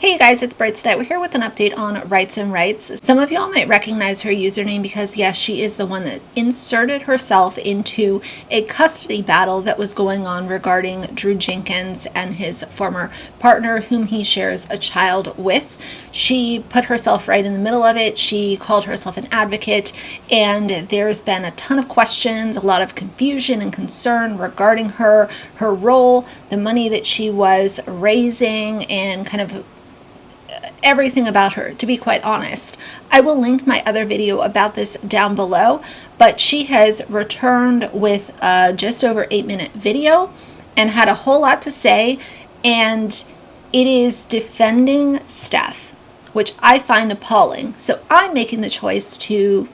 Hey guys, it's Bright today. We're here with an update on Rights and Rights. Some of y'all might recognize her username because yes, she is the one that inserted herself into a custody battle that was going on regarding Drew Jenkins and his former partner whom he shares a child with. She put herself right in the middle of it. She called herself an advocate, and there's been a ton of questions, a lot of confusion and concern regarding her role, the money that she was raising, and kind of everything about her, to be quite honest. I will link my other video about this down below, but she has returned with a just over 8-minute video and had a whole lot to say, and it is defending Steph, which I find appalling. So I'm making the choice to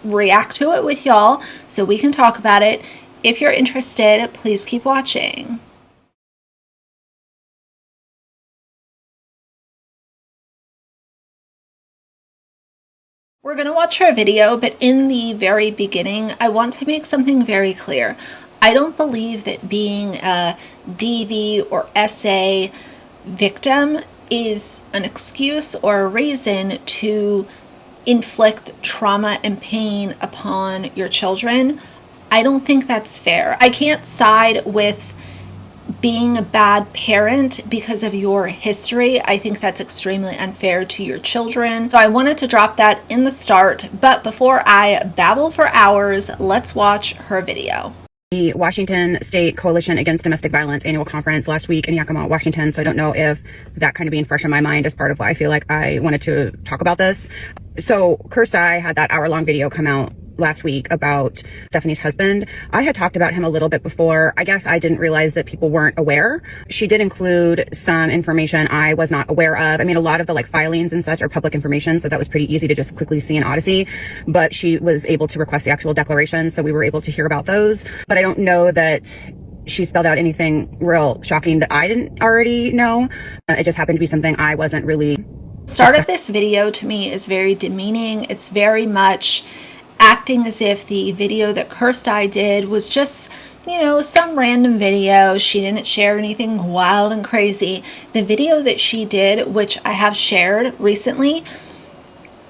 react to it with y'all so we can talk about it. If you're interested, please keep watching. We're going to watch her video, but in the very beginning, I want to make something very clear. I don't believe that being a DV or SA victim is an excuse or a reason to inflict trauma and pain upon your children. I don't think that's fair. I can't side with being a bad parent because of your history. I think that's extremely unfair to your children. So I wanted to drop that in the start, but before I babble for hours, let's watch her video. The Washington State Coalition Against Domestic Violence annual conference last week in Yakima, Washington. So I don't know if that kind of being fresh in my mind is part of why I feel like I wanted to talk about this. So Cursed Eye had that hour-long video come out last week about Stephanie's husband. I had talked about him a little bit before. I guess I didn't realize that people weren't aware. She did include some information I was not aware of. I mean, a lot of the filings and such are public information, so that was pretty easy to just quickly see in Odyssey, but she was able to request the actual declaration, so we were able to hear about those. But I don't know that she spelled out anything real shocking that I didn't already know. It just happened to be something I wasn't really... Start of this video to me is very demeaning. It's very much acting as if the video that Cursed Eye did was just, you know, some random video. She didn't share anything wild and crazy. The video that she did, which I have shared recently,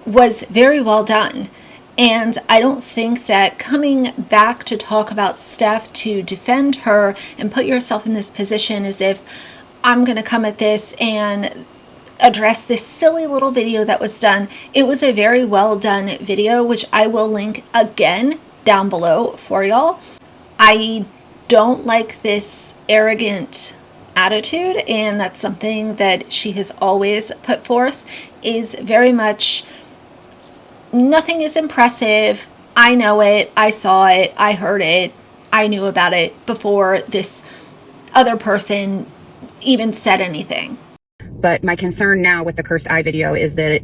was very well done. And I don't think that coming back to talk about Steph to defend her and put yourself in this position as if I'm going to come at this and address this silly little video that was done. It was a very well done video, which I will link again down below for y'all. I don't like this arrogant attitude, and that's something that she has always put forth, is very much nothing is impressive. I know it, I saw it, I heard it, I knew about it before this other person even said anything. But my concern now with the Cursed Eye video is that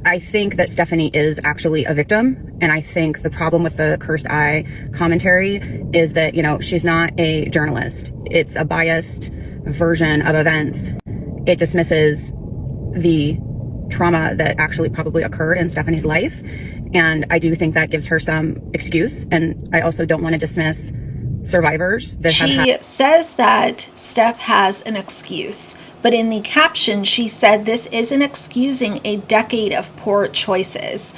I think that Stephanie is actually a victim. And I think the problem with the Cursed Eye commentary is that, you know, she's not a journalist. It's a biased version of events. It dismisses the trauma that actually probably occurred in Stephanie's life. And I do think that gives her some excuse. And I also don't want to dismiss survivors that she says that Steph has an excuse, but in the caption she said this isn't excusing a decade of poor choices.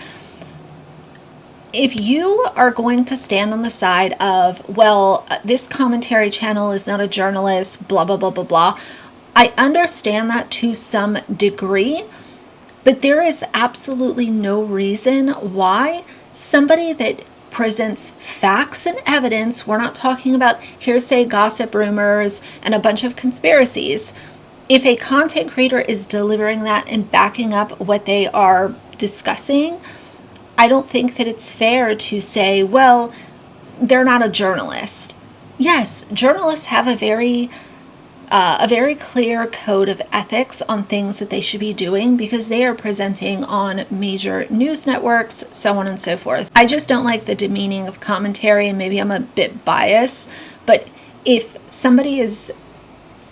If you are going to stand on the side of, well, this commentary channel is not a journalist, blah blah blah blah blah, I understand that to some degree, but there is absolutely no reason why somebody that presents facts and evidence, we're not talking about hearsay, gossip, rumors, and a bunch of conspiracies. If a content creator is delivering that and backing up what they are discussing, I don't think that it's fair to say, well, they're not a journalist. Yes, journalists have a very clear code of ethics on things that they should be doing because they are presenting on major news networks, so on and so forth. I just don't like the demeaning of commentary, and maybe I'm a bit biased, but if somebody is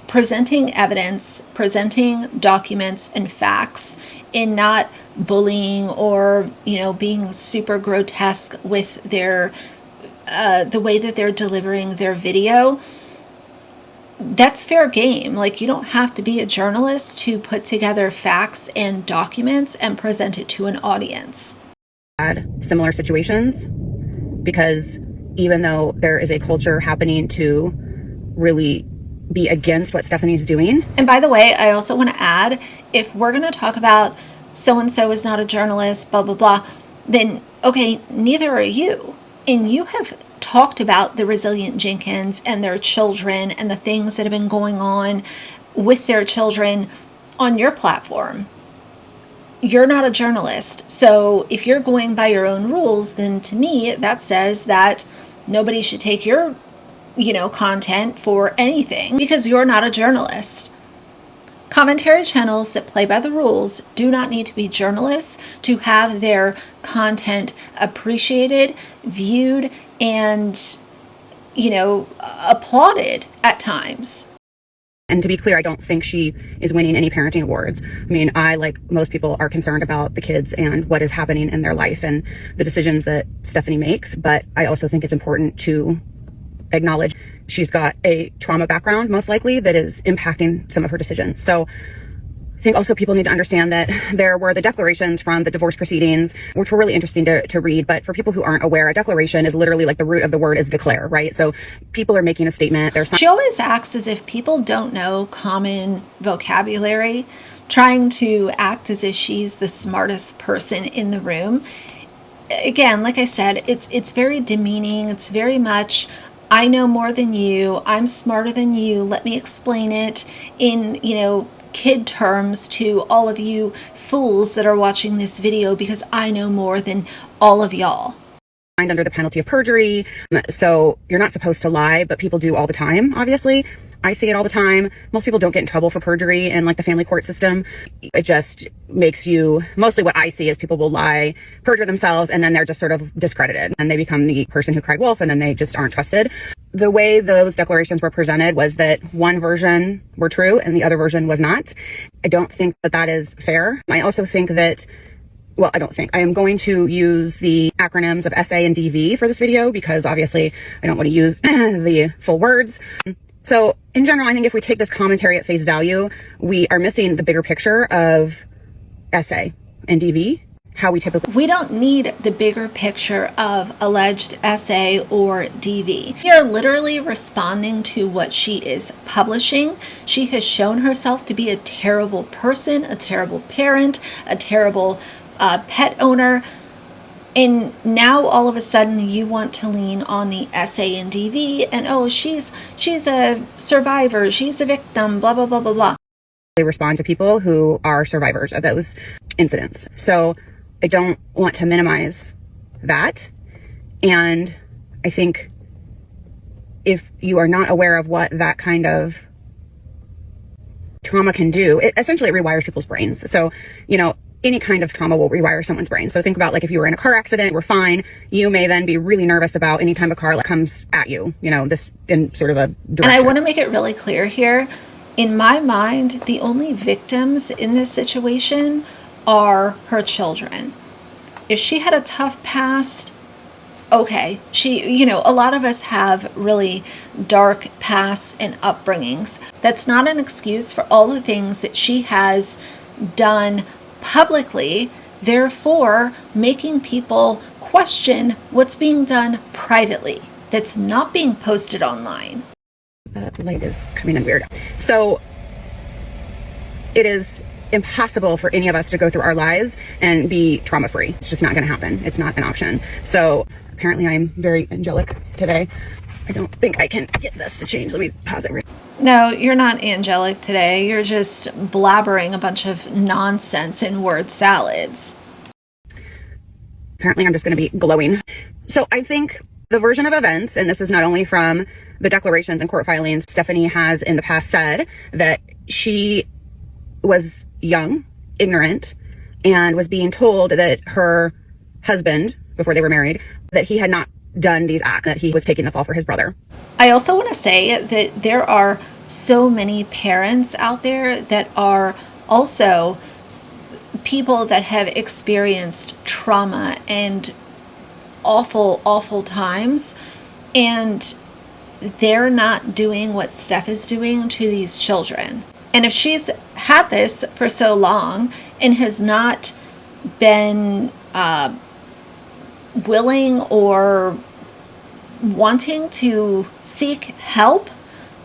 presenting evidence, presenting documents and facts, and not bullying or, you know, being super grotesque with their the way that they're delivering their video, that's fair game. Like, you don't have to be a journalist to put together facts and documents and present it to an audience. Had similar situations, because even though there is a culture happening to really be against what Stephanie's doing. And by the way, I also want to add, if we're going to talk about so-and-so is not a journalist, blah, blah, blah, then, okay, neither are you. And you have talked about the resilient Jenkins and their children and the things that have been going on with their children on your platform. You're not a journalist. So if you're going by your own rules, then to me, that says that nobody should take your, content for anything, because you're not a journalist. Commentary channels that play by the rules do not need to be journalists to have their content appreciated, viewed, and, applauded at times. And to be clear, I don't think she is winning any parenting awards. I mean, I, like most people, are concerned about the kids and what is happening in their life and the decisions that Stephanie makes. But I also think it's important to acknowledge she's got a trauma background, most likely, that is impacting some of her decisions. So I think also people need to understand that there were the declarations from the divorce proceedings, which were really interesting to read. But for people who aren't aware, a declaration is literally, like, the root of the word is declare, right? So people are making a statement. She always acts as if people don't know common vocabulary, trying to act as if she's the smartest person in the room. Again, like I said, it's very demeaning. It's very much, I know more than you. I'm smarter than you. Let me explain it in, kid terms to all of you fools that are watching this video, because I know more than all of y'all. Under the penalty of perjury. So you're not supposed to lie, but people do all the time, obviously. I see it all the time. Most people don't get in trouble for perjury in, like, the family court system. It just makes you, mostly what I see is people will lie, perjure themselves, and then they're just sort of discredited, and they become the person who cried wolf, and then they just aren't trusted. The way those declarations were presented was that one version were true and the other version was not. I don't think that that is fair. I also think that, well, I don't think. I am going to use the acronyms of SA and DV for this video, because obviously I don't want to use the full words. So in general, I think if we take this commentary at face value, we are missing the bigger picture of SA and DV. We don't need the bigger picture of alleged SA or DV. We are literally responding to what she is publishing. She has shown herself to be a terrible person, a terrible parent, a terrible pet owner. And now all of a sudden you want to lean on the SA and DV and, oh, she's a survivor, she's a victim, blah, blah, blah, blah, blah. They respond to people who are survivors of those incidents. So I don't want to minimize that. And I think if you are not aware of what that kind of trauma can do, it essentially rewires people's brains. So, any kind of trauma will rewire someone's brain. So think about, like, if you were in a car accident, we're fine. You may then be really nervous about any time a car comes at you, this in sort of a direction. And I want to make it really clear here. In my mind, the only victims in this situation are her children. If she had a tough past, okay, a lot of us have really dark pasts and upbringings. That's not an excuse for all the things that she has done publicly, therefore making people question what's being done privately that's not being posted online. The light is coming in weird. So it is impossible for any of us to go through our lives and be trauma-free. It's just not going to happen. It's not an option. So apparently I'm very angelic today. I don't think I can get this to change. Let me pause it. No, you're not angelic today. You're just blabbering a bunch of nonsense in word salads. Apparently I'm just going to be glowing. So I think the version of events, and this is not only from the declarations and court filings, Stephanie has in the past said that she was young, ignorant, and was being told that her husband, before they were married, that he had not done these acts, that he was taking the fall for his brother. I also want to say that there are so many parents out there that are also people that have experienced trauma and awful, awful times. And they're not doing what Steph is doing to these children. And if she's had this for so long and has not been willing or wanting to seek help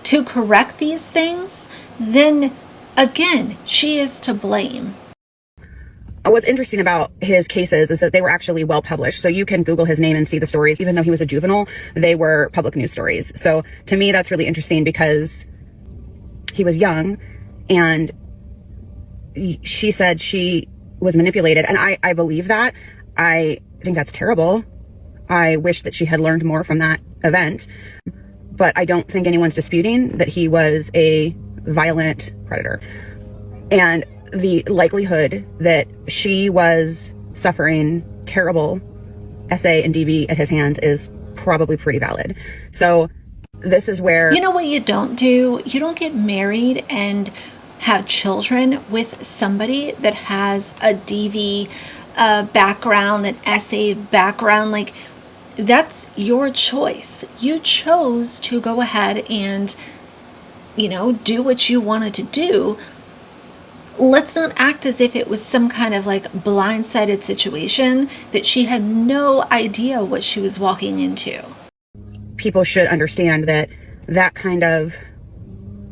to correct these things, then again, she is to blame. What's interesting about his cases is that they were actually well published. So you can Google his name and see the stories. Even though he was a juvenile, they were public news stories. So to me, that's really interesting because he was young and she said she was manipulated. And I believe that. I think that's terrible. I wish that she had learned more from that event. But I don't think anyone's disputing that he was a violent predator. And the likelihood that she was suffering terrible SA and DV at his hands is probably pretty valid. So this is where... You know what you don't do? You don't get married and have children with somebody that has a DV background, an SA background. Like, that's your choice. You chose to go ahead and, do what you wanted to do. Let's not act as if it was some kind of like blindsided situation that she had no idea what she was walking into. People should understand that that kind of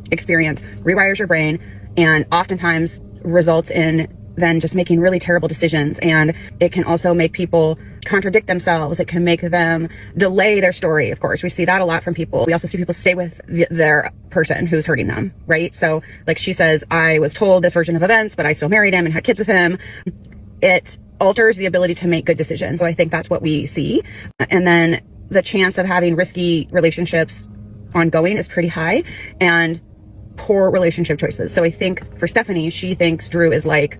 experience rewires your brain and oftentimes results in then just making really terrible decisions. And it can also make people contradict themselves. It can make them delay their story. Of course, we see that a lot from people. We also see people stay with their person who's hurting them, right? So like she says, I was told this version of events, but I still married him and had kids with him. It alters the ability to make good decisions. So I think that's what we see. And then the chance of having risky relationships ongoing is pretty high, and poor relationship choices. So I think for Stephanie, she thinks Drew is like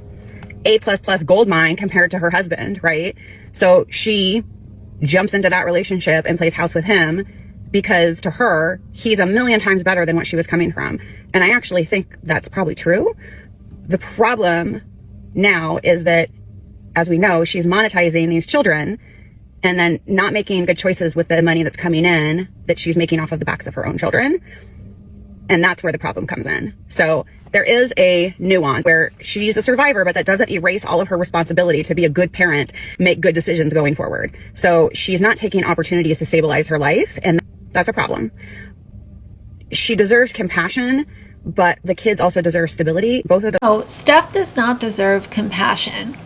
A++ gold mine compared to her husband, right? So she jumps into that relationship and plays house with him because to her, he's a million times better than what she was coming from. And I actually think that's probably true. The problem now is that, as we know, she's monetizing these children and then not making good choices with the money that's coming in that she's making off of the backs of her own children. And that's where the problem comes in. So there is a nuance where she's a survivor, but that doesn't erase all of her responsibility to be a good parent, make good decisions going forward. So she's not taking opportunities to stabilize her life, and that's a problem. She deserves compassion, but the kids also deserve stability. Both of them. Oh, Steph does not deserve compassion.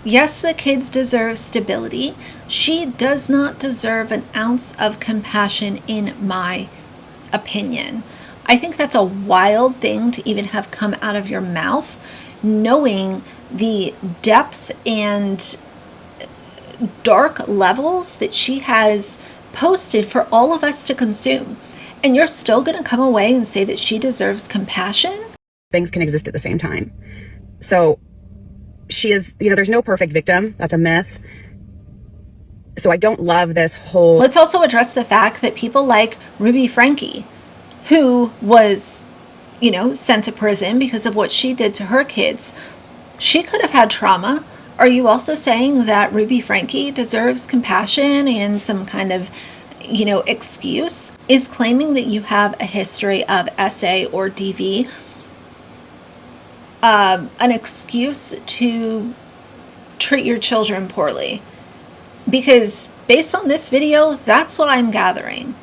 Yes, the kids deserve stability. She does not deserve an ounce of compassion, in my opinion. I think that's a wild thing to even have come out of your mouth, knowing the depth and dark levels that she has posted for all of us to consume. And you're still going to come away and say that she deserves compassion? Things can exist at the same time. So she is, there's no perfect victim. That's a myth. So I don't love this whole... Let's also address the fact that people like Ruby Franke, who was, sent to prison because of what she did to her kids, she could have had trauma. Are you also saying that Ruby Franke deserves compassion and some kind of, excuse? Is claiming that you have a history of SA or DV an excuse to treat your children poorly? Because based on this video, that's what I'm gathering.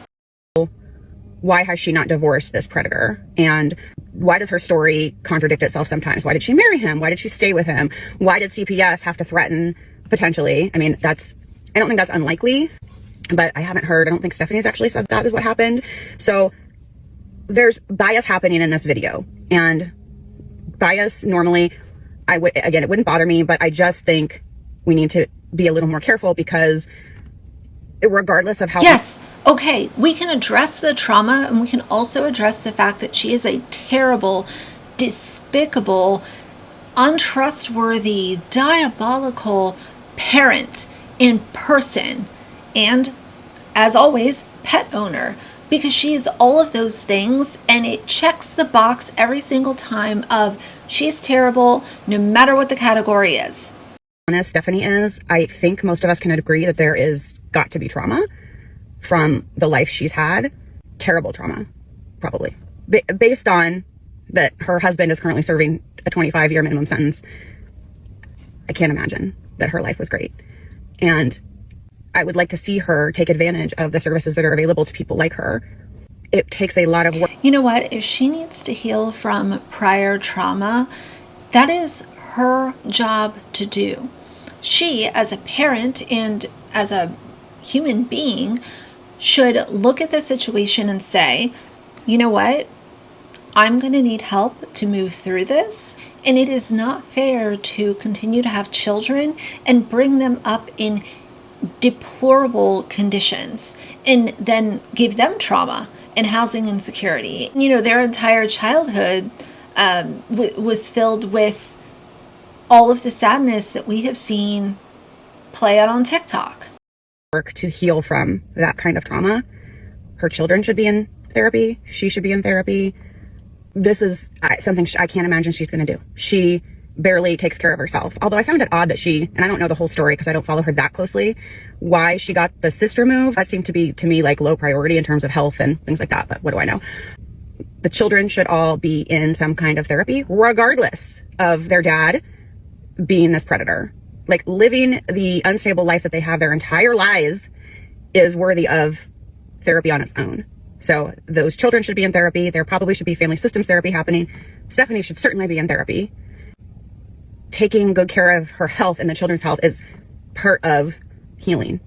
Why has she not divorced this predator? And why does her story contradict itself sometimes? Why did she marry him? Why did she stay with him? Why did CPS have to threaten potentially? I mean, I don't think that's unlikely, but I haven't heard. I don't think Stephanie's actually said that is what happened. So there's bias happening in this video, and bias normally, it wouldn't bother me, but I just think we need to be a little more careful because regardless of how... Yes, okay, we can address the trauma, and we can also address the fact that she is a terrible, despicable, untrustworthy, diabolical parent in person, and, as always, pet owner, because she is all of those things, and it checks the box every single time of she's terrible, no matter what the category is. Honest Stephanie is, I think most of us can agree that there is got to be trauma from the life she's had. terrible trauma, probably. Based on that her husband is currently serving a 25-year minimum sentence, I can't imagine that her life was great. And I would like to see her take advantage of the services that are available to people like her. It takes a lot of work. You know what? If she needs to heal from prior trauma, that is her job to do. She, as a parent and as a human being, should look at the situation and say, you know what? I'm going to need help to move through this, and it is not fair to continue to have children and bring them up in deplorable conditions and then give them trauma and housing insecurity. You know, their entire childhood was filled with all of the sadness that we have seen play out on TikTok. Work to heal from that kind of trauma. Her children should be in therapy. She should be in therapy. This is something I can't imagine she's going to do. She barely takes care of herself. Although I found it odd that she, and I don't know the whole story because I don't follow her that closely, why she got the sister move. That seemed to be, to me, like low priority in terms of health and things like that. But what do I know? The children should all be in some kind of therapy, regardless of their dad being this predator. Like, living the unstable life that they have their entire lives is worthy of therapy on its own. So those children should be in therapy. There probably should be family systems therapy happening. Stephanie should certainly be in therapy. Taking good care of her health and the children's health is part of healing.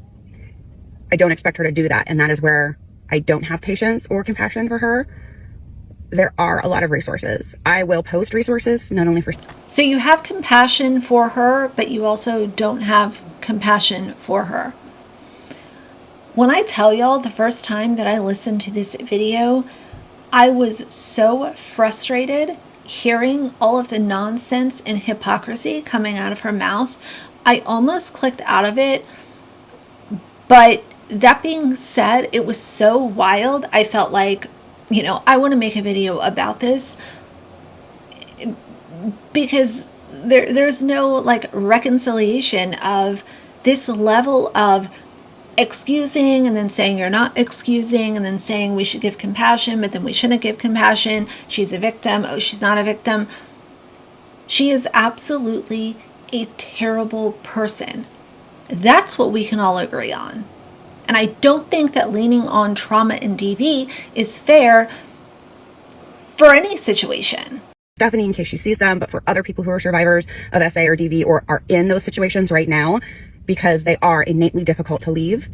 I don't expect her to do that. And that is where I don't have patience or compassion for her. There are a lot of resources. I will post resources, not only for... So you have compassion for her, but you also don't have compassion for her. When I tell y'all the first time that I listened to this video, I was so frustrated hearing all of the nonsense and hypocrisy coming out of her mouth. I almost clicked out of it, but that being said, it was so wild. I felt like, you know, I want to make a video about this because there's no like reconciliation of this level of excusing and then saying you're not excusing and then saying we should give compassion, but then we shouldn't give compassion. She's a victim. Oh, she's not a victim. She is absolutely a terrible person. That's what we can all agree on. And I don't think that leaning on trauma and DV is fair for any situation. Stephanie, in case she sees them, but for other people who are survivors of SA or DV or are in those situations right now, because they are innately difficult to leave,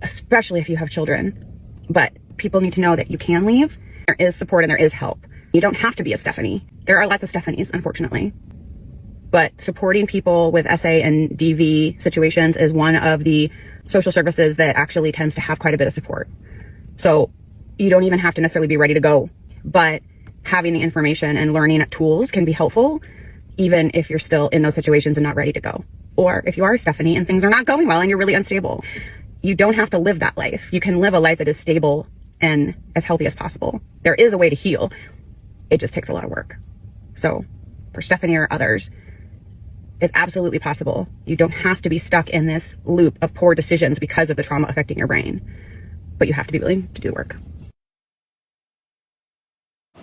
especially if you have children. But people need to know that you can leave. There is support and there is help. You don't have to be a Stephanie. There are lots of Stephanies, unfortunately. But supporting people with SA and DV situations is one of the social services that actually tends to have quite a bit of support. So you don't even have to necessarily be ready to go, but having the information and learning tools can be helpful, even if you're still in those situations and not ready to go. Or if you are Stephanie and things are not going well and you're really unstable, you don't have to live that life. You can live a life that is stable and as healthy as possible. There is a way to heal. It just takes a lot of work. So for Stephanie or others, it's absolutely possible. You don't have to be stuck in this loop of poor decisions because of the trauma affecting your brain, but you have to be willing to do the work.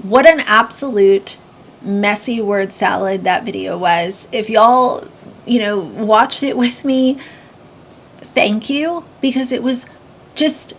What an absolute messy word salad that video was. If y'all, watched it with me, thank you, because it was just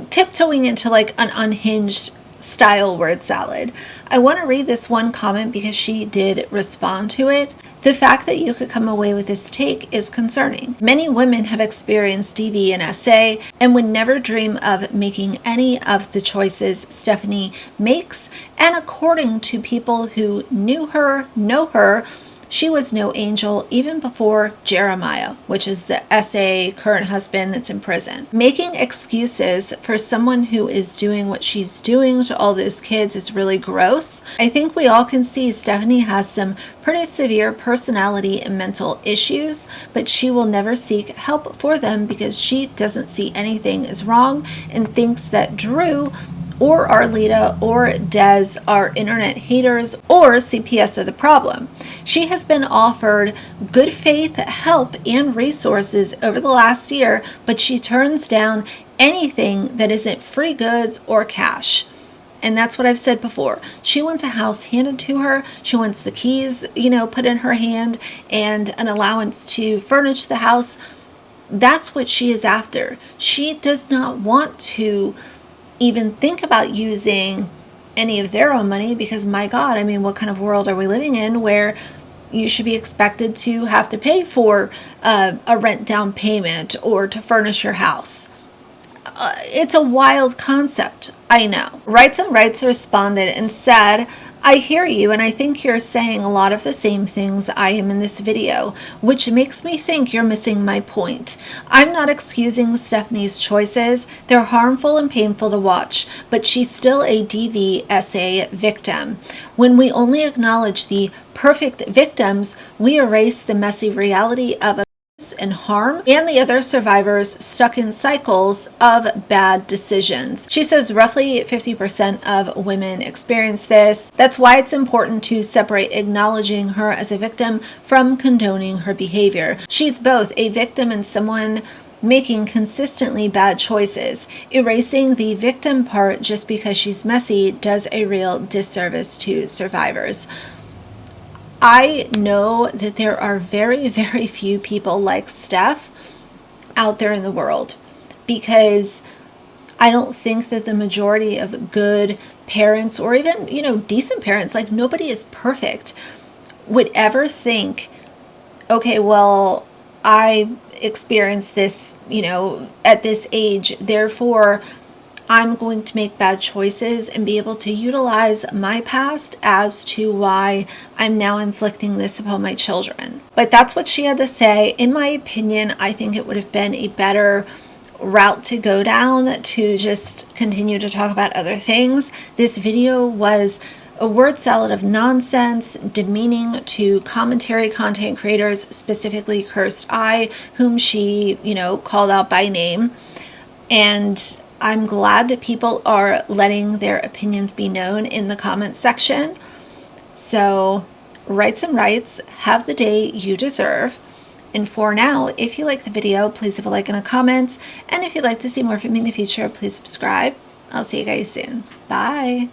tiptoeing into like an unhinged style word salad. I want to read this one comment because she did respond to it. The fact that you could come away with this take is concerning. Many women have experienced DV and SA and would never dream of making any of the choices Stephanie makes. And according to people who know her, she was no angel even before Jeremiah, which is the SA current husband that's in prison. Making excuses for someone who is doing what she's doing to all those kids is really gross. I think we all can see Stephanie has some pretty severe personality and mental issues, but she will never seek help for them because she doesn't see anything as wrong and thinks that Drew or Arlita or Des are internet haters or CPS are the problem. She has been offered good faith help and resources over the last year, but she turns down anything that isn't free goods or cash. And that's what I've said before. She wants a house handed to her. She wants the keys, put in her hand and an allowance to furnish the house. That's what she is after. She does not want to even think about using any of their own money because, my God, I mean, what kind of world are we living in where you should be expected to have to pay for a rent down payment or to furnish your house? It's a wild concept, I know. Rights and Rights responded and said, I hear you, and I think you're saying a lot of the same things I am in this video, which makes me think you're missing my point. I'm not excusing Stephanie's choices. They're harmful and painful to watch, but she's still a DVSA victim. When we only acknowledge the perfect victims, we erase the messy reality of and harm and the other survivors stuck in cycles of bad decisions. She says roughly 50% of women experience this. That's why it's important to separate acknowledging her as a victim from condoning her behavior. She's both a victim and someone making consistently bad choices. Erasing the victim part just because she's messy does a real disservice to survivors. I know that there are very, very few people like Steph out there in the world, because I don't think that the majority of good parents or even, decent parents, like nobody is perfect, would ever think, okay, well, I experienced this, at this age, therefore I'm going to make bad choices and be able to utilize my past as to why I'm now inflicting this upon my children. But that's what she had to say. In my opinion, I think it would have been a better route to go down to just continue to talk about other things. This video was a word salad of nonsense, demeaning to commentary content creators, specifically Cursed I, whom she, called out by name. And I'm glad that people are letting their opinions be known in the comments section. So, Rights and Rights, have the day you deserve. And for now, if you like the video, please leave a like and a comment. And if you'd like to see more from me in the future, please subscribe. I'll see you guys soon. Bye.